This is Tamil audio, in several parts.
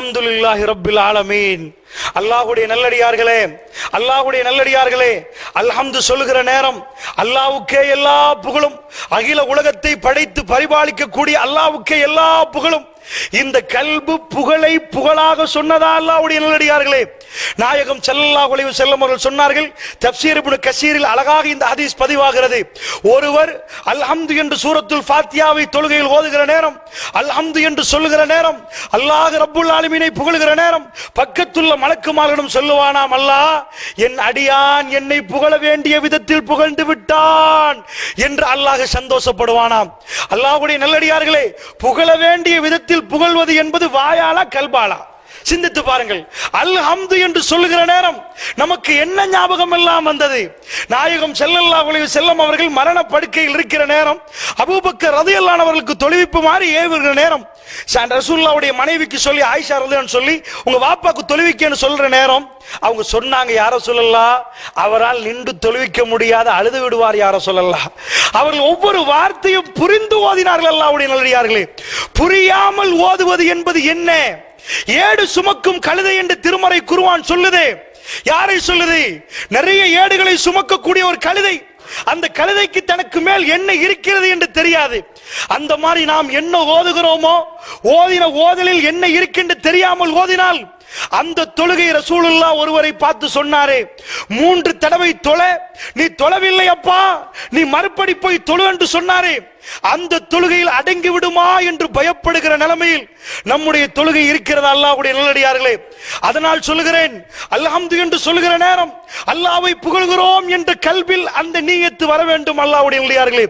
அல்ஹம்துலில்லாஹி ரப்பில் ஆலமீன். அல்லாஹ்வுடைய நல்லடியார்களே, அல்லாஹ்வுடைய நல்லடியார்களே, அல்ஹம்து சொல்லுகிற நேரம் அல்லாஹ்வுக்கே எல்லா புகழும். அகில உலகத்தை படைத்து பரிபாலிக்கக்கூடிய அல்லாஹ்வுக்கே எல்லா புகழும். இந்த கல்பு புகழை புகழாக சொன்னதா அல்லாஹ்வுடைய நல்லடியார்களே? நாயகம் ஸல்லல்லாஹு அலைஹி வஸல்லம் அவர்கள் சொன்னார்கள். தஃப்சீர் இப்னு கஸீரில் அழகாக இந்த ஹதீஸ் பதிவாகிறது. ஒருவர் அல்ஹம்து என்று சூரத்துல் ஃபாத்தியாவை தொழுகையில் ஓதுகிற நேரம், அல்ஹம்து என்று சொல்லுகிற நேரம், அல்லாஹ் ரப்புல் ஆலமீனை புகழுகிற நேரம், பக்கத்துள்ள மலக்குமார்களிடம் சொல்லுவானாம், அல்லாஹ் என் அடியான் என்னை புகழ வேண்டிய விதத்தில் புகழ்ந்து விட்டான் என்று அல்லாஹ் சந்தோஷப்படுவானாம். அல்லாஹ்வுடைய நல்லடியார்களே, புகழ வேண்டிய விதத்தில் புகழ்வது என்பது வாயாலா கல்பாலா? சிந்தித்து பாருங்கள். அல்ஹம்து என்று சொல்லுகிற நேரம் நமக்கு என்ன ஞாபகம் எல்லாம் வந்தது? நாயகம் ஸல்லல்லாஹு அலைஹி வஸல்லம் அவர்கள் மரண படுக்கையில் இருக்கிற நேரம், அபூபக்கர் ரலியல்லாஹு அவர்களுக்கு தொழுவிப்பு மாதிரி ஏவுகிற நேரம், ரசூலுல்லாஹ்வுடைய மனைவிக்கு சொல்லி, ஆயிஷா ரலியல்லாஹு சொல்லி, உங்க வாப்பாக்கு தொழுவிக்கன்னு சொல்ற நேரம், அவங்க சொன்னாங்க, யார சொல்லலாம், அவரால் நின்று தொழுவிக்க முடியாத, அழுது விடுவார் யார சொல்லலாம். அவர்கள் ஒவ்வொரு வார்த்தையும் புரிந்து ஓதினார்கள். அல்லாஹ்வுடைய நல்லடியார்களே, புரியாமல் ஓதுவது என்பது என்ன? ஏடு சுமக்கும் கழுதை என்று திருமறை குர்ஆன் சொல்லுது. யாரை சொல்லுது? நிறைய ஏடுகளை சுமக்கக்கூடிய ஒரு கழுதை. அந்த கழுதைக்கு தனக்கு மேல் என்ன இருக்கிறது என்று தெரியாது. அந்த மாதிரி நாம் என்ன ஓதுகிறோமோ, ஓதின ஓதலில் என்ன இருக்கின்ற தெரியாமல் ஓதினால், அந்த தொழுகை ரசூலுல்லாஹ் ஒருவரை பார்த்து சொன்னாரே, 3 தடவை தொழ, நீ தொழவில்லை அப்பா, நீ மறுபடி போய் தொழு என்று சொன்னாரே, அந்த தொழுகையில் அடங்கி விடுமா என்று பயப்படுகிற நிலைமையில் நம்முடைய தொழுகை இருக்கிறது. அல்லாஹ்வுடைய நல்லடியார்களே, அதனால் சொல்லுகிறேன், அல்ஹம்து என்று சொல்லுகிற நேரம் அல்லாஹ்வை புகழ்கிறோம் என்ற கல்பில் அந்த நியத்து வர வேண்டும். அல்லாஹ்வுடைய நல்லடியார்களே,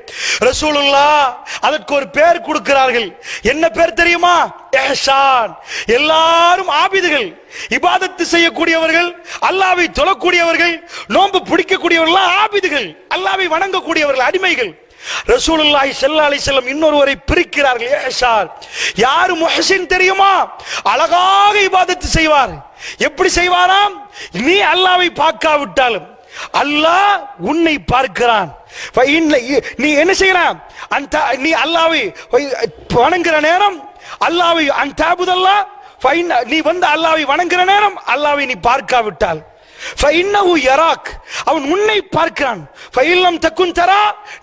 ரசூலுல்லாஹ் அதற்கு ஒரு பேர் கொடுக்கிறார்கள். என்ன பேர் தெரியுமா? இஹ்சான். எல்லாரும் ஆபிதுகள், இபாதத்து செய்யக்கூடியவர்கள், அல்லாஹ்வை தொழக்கூடியவர்கள், நோன்பு பிடிக்கக்கூடியவர்கள் ஆபிதுகள், அல்லாஹ்வை வணங்கக்கூடியவர்கள் அடிமைகள். ரசூலுல்லாஹி ஸல்லல்லாஹு அலைஹி வஸல்லம் இன்னொருவரை பிரிக்கிறார்கள். இஹ்சான். யார் முஹ்சின் தெரியுமா? அழகாக இபாதத்து செய்வார். எப்படி செய்வாராம்? நீ அல்லாஹ்வை பார்க்காவிட்டாலும் அல்லாஹ் உன்னை பார்க்கிறான். நீ என்ன செய்யலாம்? நீ அல்லாஹ்வை வணங்குற நேரம், அல்லாஹ்வை அன்தஅபுதல்லாஹ், நீ வந்து அல்லாஹ்வை வணங்குற நேரம் அல்லாஹ்வை நீ பார்க்காவிட்டால் அவன் உன்னை பார்க்கிறான்.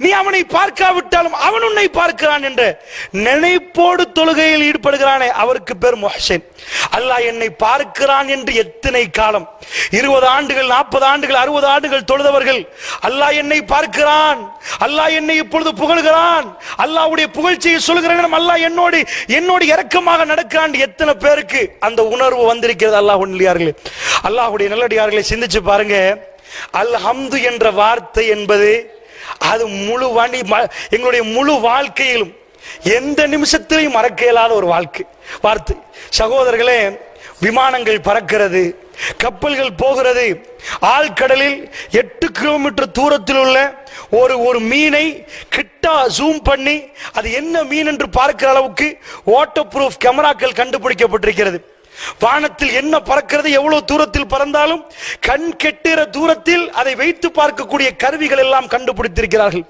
நீ அவனை பார்க்காவிட்டாலும் அவன் உன்னை பார்க்கிறான் என்ற நினைப்போடு தொழுகையில் ஈடுபடுகிறானே, அவருக்கு பேர் முஹ்சின். அல்லாஹ் என்னை பார்க்கிறான் என்று எத்தனை காலம், 20 ஆண்டுகள், 40 ஆண்டுகள், 60 ஆண்டுகள் தொழுதவர்கள், அல்லாஹ் என்னை பார்க்கிறான், அல்லாஹ் என்னை இப்பொழுது புகழ்கிறான், அல்லாஹ்வுடைய புகழ்ச்சியை சொல்கிறேன், அல்லாஹ் என்னோடு இரக்கமாக நடக்கிறான், எத்தனை பேருக்கு அந்த உணர்வு வந்திருக்கிறது? அல்லாஹ்வுடைய அல்லாஹ்வுடைய நல்லடியார்களை சிந்திச்சு பாருங்க. அல்ஹம்து என்ற வார்த்தை என்பது அது எங்களுடைய முழு வாழ்க்கையிலும் எந்த நிமிஷத்திலையும் மறக்க இயலாத ஒரு வார்த்தை. சகோதரர்களே, விமானங்கள் பறக்கிறது, கப்பல்கள் போகிறது, ஆழ்கடலில் 8 கிலோமீட்டர் தூரத்தில் உள்ள ஒரு மீனை கிட்ட ஜூம் பண்ணி அது என்ன மீன் என்று பார்க்கிற அளவுக்கு வாட்டர் ப்ரூஃப் கேமராக்கள் கண்டுபிடிக்கப்பட்டிருக்கிறது. வானத்தில் என்ன பறக்கிறது, எவ்வளவு தூரத்தில் பறந்தாலும் கண் கெட்டுற தூரத்தில் அதை வைத்து பார்க்கக்கூடிய கருவிகள் எல்லாம் கண்டுபிடித்திருக்கிறார்கள்.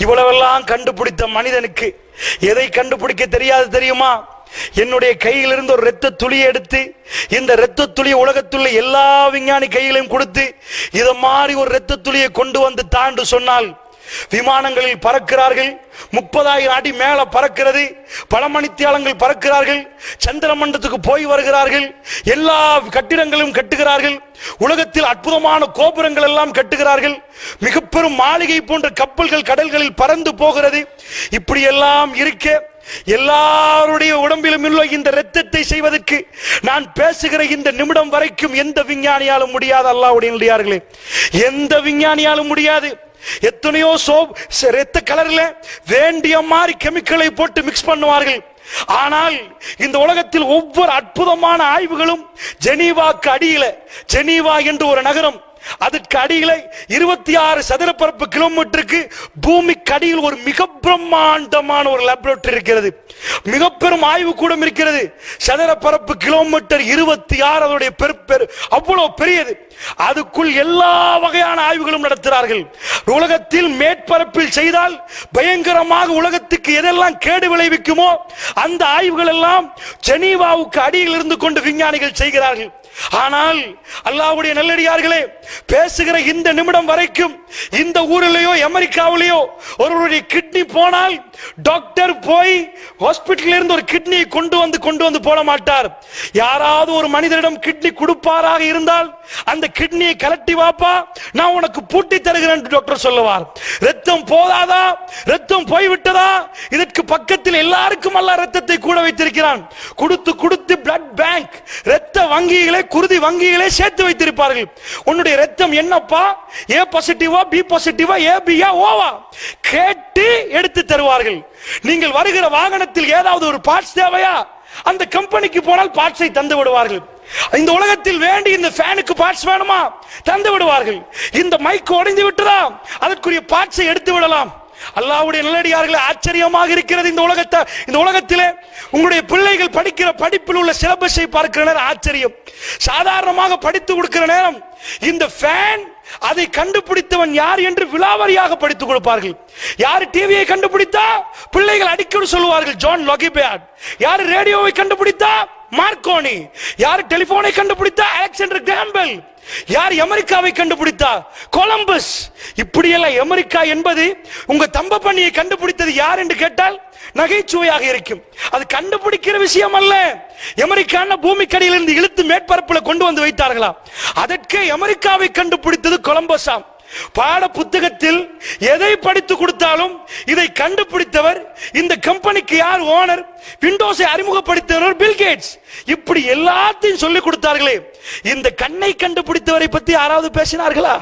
இவ்வளவெல்லாம் கண்டுபிடித்த மனிதனுக்கு எதை கண்டுபிடிக்க தெரியாது தெரியுமா? என்னுடைய கையிலிருந்து ஒரு இரத்த துளியை எடுத்து, இந்த இரத்த துளியை உலகத்துள்ள எல்லா விஞ்ஞானி கையிலையும் கொடுத்து, இத மாதிரி ஒரு இரத்த துளியை கொண்டு வந்து தாண்டு சொன்னால், விமானங்களில் பறக்கிறார்கள், 30,000 அடி மேல பறக்கிறது, பல மணித்தியாலங்கள் பறக்கிறார்கள், சந்திர மண்டலத்துக்கு போய் வருகிறார்கள், எல்லா கட்டிடங்களும் கட்டுகிறார்கள், உலகத்தில் அற்புதமான கோபுரங்கள் எல்லாம் கட்டுகிறார்கள், மிக பெரும் மாளிகை போன்ற கப்பல்கள் கடல்களில் பறந்து போகிறது. இப்படி எல்லாம் இருக்க எல்லாருடைய உடம்பிலும் உள்ள இந்த இரத்தத்தை செய்வதற்கு நான் பேசுகிற இந்த நிமிடம் வரைக்கும் எந்த விஞ்ஞானியாலும் முடியாது. அல்லாஹ்வுடைய நல்லடியார்களே, எந்த விஞ்ஞானியாலும் முடியாது. எத்தனையோ இரத்த கலர்ல வேண்டிய மாதிரி கெமிக்கலை போட்டு மிக்ஸ் பண்ணுவார்கள். ஆனால் இந்த உலகத்தில் ஒவ்வொரு அற்புதமான ஆய்வுகளும் ஜெனீவாக்கு அடியில, ஜெனீவா என்று ஒரு நகரம், அதற்கு அடியிலே 26 சதுரப்பரப்பு கிலோமீட்டருக்கு பூமிக்கு அடியில் ஒரு மிக பிரம்மாண்டமான ஒரு லேபரேட்டரி இருக்கிறது. மிக பெரும் ஆய்வு கூடம் இருக்கிறது. சதுரப்பரப்பு கிலோமீட்டர் 26, அதோடைய அவ்வளவு பெரியது. அதுக்குள் எல்லா வகையான ஆய்வுகளும் நடத்துகிறார்கள். உலகத்தில் மேற்பரப்பில் செய்தால் பயங்கரமாக உலகத்துக்கு எதெல்லாம் கேடு விளைவிக்குமோ அந்த ஆய்வுகள் எல்லாம் ஜெனீவாவுக்கு அடியில் இருந்து கொண்டு விஞ்ஞானிகள் செய்கிறார்கள். ஆனால் அல்லாஹ்வுடைய நல்லடியார்களே, பேசுகிற இந்த நிமிடம் வரைக்கும் இந்த ஊரிலேயோ அமெரிக்காவிலேயோ ஒருவருடைய கிட்னி போனால் டாக்டர் போய் ஹாஸ்பிட்டலில் இருந்து ஒரு கிட்னியை கொண்டு வந்து போட மாட்டார். யாராவது ஒரு மனிதரிடம் கிட்னி கொடுப்பாராக இருந்தால் அந்த கிட்னியை கலட்டி வாப்பா, நான் உனக்கு பூட்டி தருகிறேன் டாக்டர் சொல்லுவார். ரத்தம் போதாதா, ரத்தம் போய்விட்டதா, இதற்கு பக்கத்தில் எல்லாருக்கும் அல்ல ரத்தத்தை கூட வைத்திருக்கிறான். கொடுத்து பிளட் பேங்க், ரத்த வங்கிகளை, குருதி வங்கிகளை சேர்த்து வைத்திருப்பார்கள். உன்னுடைய ரத்தம் என்னப்பா, ஏ பாசிட்டிவா, பி பாசிட்டிவா, ஏ பியா, ஓவா கேட்டு எடுத்து தருவார்கள். நீங்கள் வருகிற வாகனத்தில் ஏதாவது ஒரு பார்ட்ஸ் தேவையா, அந்த கம்பெனிக்கு போனால் பார்ட்ஸை தந்து விடுவார்கள். இந்த உலகத்தில் வேண்டி இந்த ஃபேனுக்கு பார்ட்ஸ் வேணுமா, தந்து விடுவார்கள். இந்த மைக் உடைந்து விட்டதா, அதற்குரிய பார்ட்ஸை எடுத்து விடலாம். அல்லாஹ்வுடைய நல்லடியார்களே, ஆச்சரியமாக இருக்கிறது. இந்த உலகத்திலே உங்களுடைய பிள்ளைகள் படிக்கிற படிப்பில் உள்ள சிலபஸை பார்க்கிற நேரம் ஆச்சரியம். சாதாரணமாக படித்து கொடுக்கிற நேரம் இந்த ஃபேன், அதை கண்டுபிடித்தவன் யார் என்று விலாவரியாக படித்துக் கொடுப்பார்கள். யார் டிவியை கண்டுபிடித்தா பிள்ளைகள் அடிக்கடி சொல்லுவார்கள் ஜான் லொகிபேர்ட். யார் ரேடியோவை கண்டுபிடித்தா மார்க்கோனி. யார் டெலிபோனை கண்டுபிடித்தா அலெக்சாண்டர் கிராம்பெல். யார் அமெரிக்காவை கண்டுபிடித்தா கொலம்பஸ். இப்படியெல்லாம் அமெரிக்கா என்பது உங்க தம்ப பண்ணியை கண்டுபிடித்தது யார் என்று கேட்டால் நகைச்சுவையாக இருக்கும். அது கண்டுபிடிக்கிற விஷயம் அல்ல. அமெரிக்கான பூமிக்கடியிலிருந்து இழுத்து மேற்பரப்பில் கொண்டு வந்து வைத்தார்களா, அதற்கு அமெரிக்காவை கண்டுபிடித்தது கொலம்பஸாம். பாட புத்தகத்தில் எதை படித்து கொடுத்தாலும் இதை கண்டுபிடித்தவர், இந்த கம்பெனிக்கு யார் ஓனர், விண்டோஸை அறிமுகப்படுத்தியவர் பில் கேட்ஸ். இப்படி எல்லாத்தையும் சொல்லிக் கொடுத்தார்களே, இந்த கண்ணை கண்டுபிடித்தவரை பத்தி யாராவது பேசினார்களா?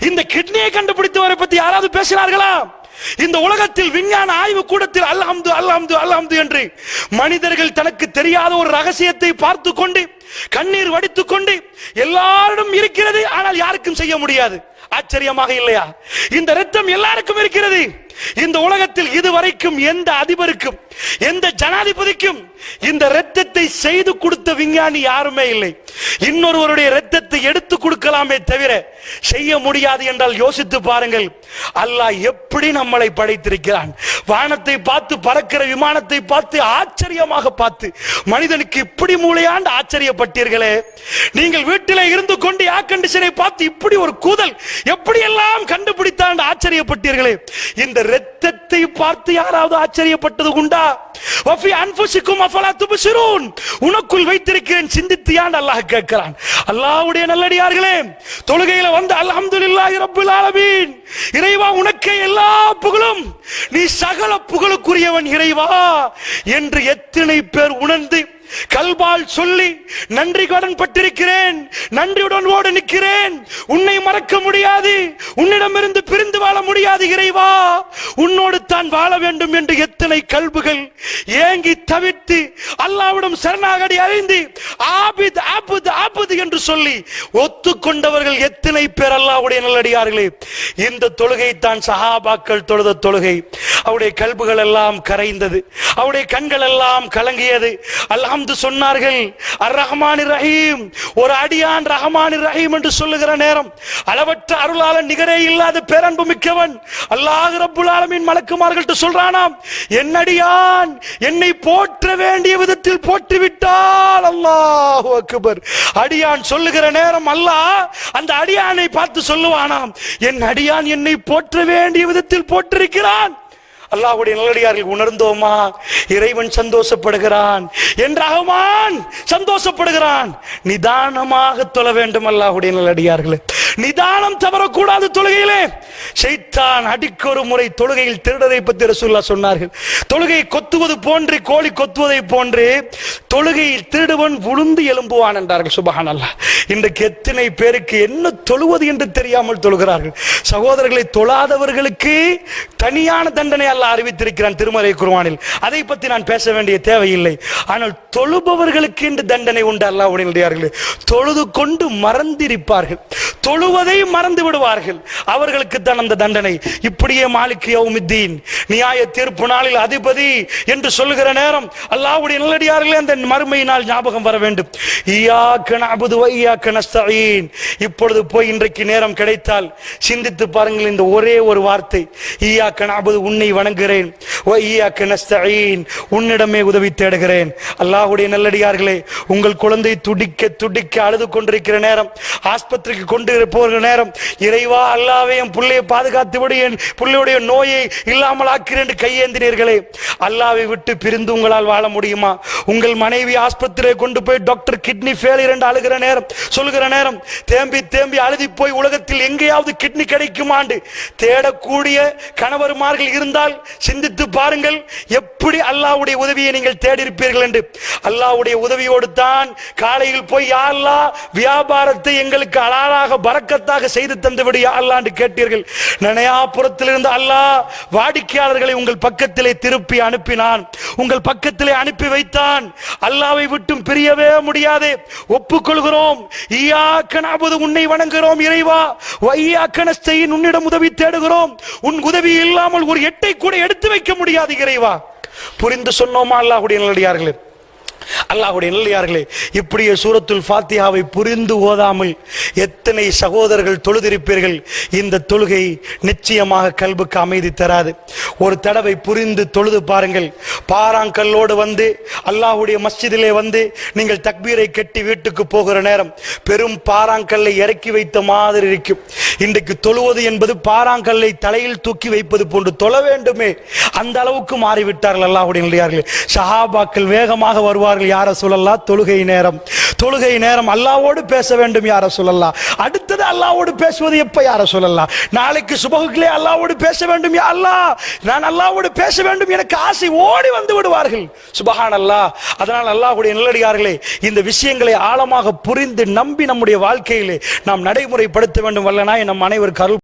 இந்த கிட்னியை கண்டுபிடித்தவரை பத்தி யாராவது பேசினார்களா? இந்த உலகத்தில் விஞ்ஞான ஆய்வு கூடத்தில் அல்ஹம்து அல்ஹம்து அல்ஹம்து என்று மனிதர்கள் தனக்கு தெரியாத ஒரு ரகசியத்தை பார்த்து கொண்டு கண்ணீர் வடித்துக் கொண்டு எல்லாரிடம் இருக்கிறது, ஆனால் யாருக்கும் செய்ய முடியாது. ஆச்சரியமாக இல்லையா? இந்த ரத்தம் எல்லாருக்கும் இருக்கிறது. இந்த உலகத்தில் இதுவரைக்கும் எந்த அதிபருக்கும் எந்த ஜனாதிபதிக்கும் இந்த ரத்தத்தை செய்து கொடுத்த விஞ்ஞானி யாருமே இல்லை. இன்னொருவருடைய ரத்தத்தை எடுத்து கொடுக்கலாமே தவிர செய்ய முடியாது என்றால் யோசித்து பாருங்கள். அல்லாஹ் எப்படி நம்மளை படைத்திருக்கிறான். வானத்தை பார்த்து, பறக்கிற விமானத்தை பார்த்து, ஆச்சரியமாக பார்த்து, மனிதனுக்கு இப்படி மூளையாண்டு ஆச்சரியப்பட்டீர்களே. நீங்கள் வீட்டில் இருந்து கொண்டு ஏர் கண்டிஷனை பார்த்து இப்படி ஒரு கூதல் எப்படி எல்லாம் கண்டுபிடித்தான் ஆச்சரியப்பட்டீர்களே. இந்த ரத்தத்தை பார்த்து யாராவது ஆச்சரியப்பட்டது உண்டா? வஃபி அன்ஃபுசிக்கும் அஃபலா துப்சிரூன். உனக்குள் வைத்திருக்கிறேன், சிந்தித்தியான் அல்லாஹ் கேட்கிறான். அல்லாஹ்வுடைய நல்லடியார்களே, தொழுகையில வந்து அல்ஹம்துலில்லாஹி ரப்பில் ஆலமீன், இறைவா உனக்கே எல்லா புகழும், நீ சகல புகழுக்குரியவன் இறைவா என்று எத்தனை பேர் உணர்ந்து கல்பால் சொல்லி நன்றி கடன் பட்டிருக்கிறேன், நன்றியுடன் ஓடு நிற்கிறேன், உன்னை மறக்க முடியாது, உன்னிடமிருந்து பிரிந்து வாழ முடியாது இறைவா, உன்னோடு தான் வாழ வேண்டும் என்று எத்தனை கல்புகள் ஏங்கி தவித்து அல்லாஹ்விடம் சரணாகதி அறிந்து ஆபித் ஆபுத் ஆபுத் என்று சொல்லி ஒத்துக்கொண்டவர்கள் எத்தனை பேர் அல்லாஹ்வுடைய நல்லடியார்களே. இந்த தொழுகை தான் சஹாபாக்கள் தொழுத தொழுகை. அவருடைய கல்புகள் எல்லாம் கரைந்தது, அவருடைய கண்கள் எல்லாம் கலங்கியது. அல்ஹம்து சொன்னார்கள். அர் ரஹ்மானிர் ரஹீம், ஒரு அடியான் ரஹ்மானிர் ரஹீம் என்று சொல்லுகிற நேரம் அளவற்ற அருளாளன், நிகரே இல்லாத பேரன்பு மிக்கவன் அல்லாஹ் ரப்புல் ஆலமீன் மலக்குமார்கள்ட்ட சொல்றானாம், என்னடியான் என்னை போற்ற வேண்டிய விதத்தில் போற்றி விட்டால் அல்லாஹு அக்பர். அடியான் சொல்லுகிற நேரம் அல்லாஹ் அந்த அடியானை பார்த்து சொல்லுவானாம், என் அடியான் என்னை போற்ற வேண்டிய விதத்தில் போற்றிருக்கிறான். அல்லாஹ்வுடைய நல்லடியார்கள் உணர்ந்தோமா? இறைவன் சந்தோஷப்படுகிறான், என் ரஹ்மான் சந்தோஷப்படுகிறான். நிதானமாக தொழ வேண்டும் அல்லாஹ்வுடைய நல்லடியார்களே. நிதானம் தவறக்கூடாது தொழுகையிலே. ஷைத்தான் அடிக்கொரு முறை தொழுகையில் திருடரை பற்றி ரசூலுல்லாஹ் சொன்னார்கள். தொழுகை கொத்துவது போன்று, கோழி கொத்துவதை போன்று தொழுகையில் திருடுவன் விழுந்து எழும்புவான் என்றார்கள். சுப்ஹானல்லாஹ். இன்றைக்கு எத்தனை பேருக்கு என்ன தொழுவது என்று தெரியாமல் தொழுகிறார்கள். சகோதரர்களை, தொழாதவர்களுக்கு தனியான தண்டனை அல்லாஹ் அறிவித்திருக்கிறான் திருமறை குர்ஆனில். அதை பற்றி நான் பேச வேண்டிய தேவையில்லை. ஆனால் தொழுபவர்களுக்கு இந்த தண்டனை உண்டு. அல்லாஹ்வுடைய நல்லடியார்களே, தொழுது கொண்டு மறந்திருப்பார்கள், தொழுது முழுவதையும் மறந்து விடுவார்கள். அவர்களுக்கு தான் அந்த தண்டனை. இப்படியே மாலிக் யௌமித்தீன், நியாய தீர்ப்பு நாளில் அதிபதி என்று சொல்லுகிற நேரம் அல்லாஹ்வுடைய நல்லடியார்களே அந்த மறுமை நாள் ஞாபகம் வர வேண்டும். இய்யாக நஅபுது வ இய்யாக நஸ்தஈன். இப்பொழுது போய் இன்றைக்கு நேரம் கிடைத்தால் சிந்தித்து பாருங்கள் இந்த ஒரே ஒரு வார்த்தை, இய்யாக நஅபுது, உன்னை வணங்குகிறேன், வ இய்யாக நஸ்தஈன், உன்னிடமே உதவி தேடுகிறேன். அல்லாஹ்வுடைய நல்லடியார்களே, உங்கள் குழந்தை துடிக்க துடிக்க அழுது கொண்டிருக்கிற நேரம், ஆஸ்பத்திரிக்கு கொண்டு போகிற நேரம், இறைவா அல்லாஹ்வே என் பிள்ளையை பாதுகாத்து விடு, என் பிள்ளையுடைய நோயை இல்லாமல் ஆக்கிறேன் என்று கையேந்தினீர்களே, அல்லாஹ்வை விட்டு பிரிந்து உங்களால் வாழ முடியுமா? உங்கள் மனைவி ஆஸ்பத்திரியை கொண்டு போய் டாக்டர் கிட்னி ஃபெயிலியர் என்று அழுகிற நேரம், சொல்லுகிற நேரம், தேம்பி தேம்பி அழுதி போய் உலகத்தில் எங்கேயாவது கிட்னி கிடைக்குமாண்டு தேடக்கூடிய கணவர்மார்கள் இருந்தால் சிந்தித்து பாருங்கள், எப்படி அல்லாஹ்வுடைய உதவியை நீங்கள் தேடி இருப்பீர்கள் என்று. அல்லாஹ்வுடைய உதவியோடு தான் காலையில் போய் யா அல்லாஹ் வியாபாரத்தை எங்களுக்கு அலாலாக பரக்கத்தாக செய்து தந்துவிடு யா அல்லாஹ் என்று கேட்டீர்கள். நனையாபுரத்திலிருந்து அல்லாஹ் வாடிக்கையாளர்களை உங்கள் பக்கத்திலே திருப்பி அனுப்பினான், உங்கள் பக்கத்திலே அனுப்பி வைத்தான். அல்லாஹ்வை விட்டும் பிரியவே முடியாது. ஒப்புக்கொள்கிறோம், இய்யாக நஅபுது, உன்னை வணங்குகிறோம் இறைவா, வ இய்யாக நஸ்தஈன், உன்னிடம் உதவி தேடுகிறோம். உன் உதவி இல்லாமல் ஒரு எட்டை கூட எடுத்து வைக்க முடியாது இறைவா. புரிந்து சொன்னோமா அல்லாஹ்வுடைய நல்லடியார்களே? அல்லாஹ்வுடைய நல்லடியார்களே, இப்படியே சூரத்துல் ஃபாத்திஹாவை புரிந்து ஓதாமல் எத்தனை சகோதரர்கள் தொழுதிருப்பீர்கள். இந்த தொழுகை நிச்சயமாக கல்புக்கு அமைதி தராது. ஒரு தடவை புரிந்து தொழுது பாருங்கள். பாறாங்கல்லோடு வந்து அல்லாஹ்வுடைய மஸ்ஜிதிலே வந்து நீங்கள் தக்பீரை கட்டி வீட்டுக்கு போகிற நேரம் பெரும் பாறாங்கல்லை இறக்கி வைத்த மாதிரி இருக்கும். இன்றைக்கு தொழுவது என்பது பாறாங்கல்லை தலையில் தூக்கி வைப்பது போன்று தொழ வேண்டுமே, அந்த அளவுக்கு மாறிவிட்டார்கள் அல்லாஹ்வுடைய நல்லடியார்களே. சஹாபாக்கள் வேகமாக வருவார்கள், யார சொல்லலாம், தொழுகை நேரம், தொழுகை நேரம் அல்லாஹ்வோடு பேச வேண்டும் யார சொல்லலாம், அடுத்தது அல்லாஹ்வோடு பேசுவது எப்ப யார சொல்லலாம், நாளைக்கு சுபகுகளே அல்லாஹ்வோடு பேச வேண்டும் யா அல்லாஹ், நான் அல்லாஹ்வோடு பேச வேண்டும் எனக்கு ஆசை, ஓடி வந்து விடுவார்கள். சுப்ஹானல்லாஹ். அதனால் அல்லாஹ்வுடைய நல்லடியார்களே, இந்த விஷயங்களை ஆழமாக புரிந்து நம்பி நம்முடைய வாழ்க்கையிலே நாம் நடைமுறைப்படுத்த வேண்டும். வல்லனாய் நம் அனைவருக்கு அருள்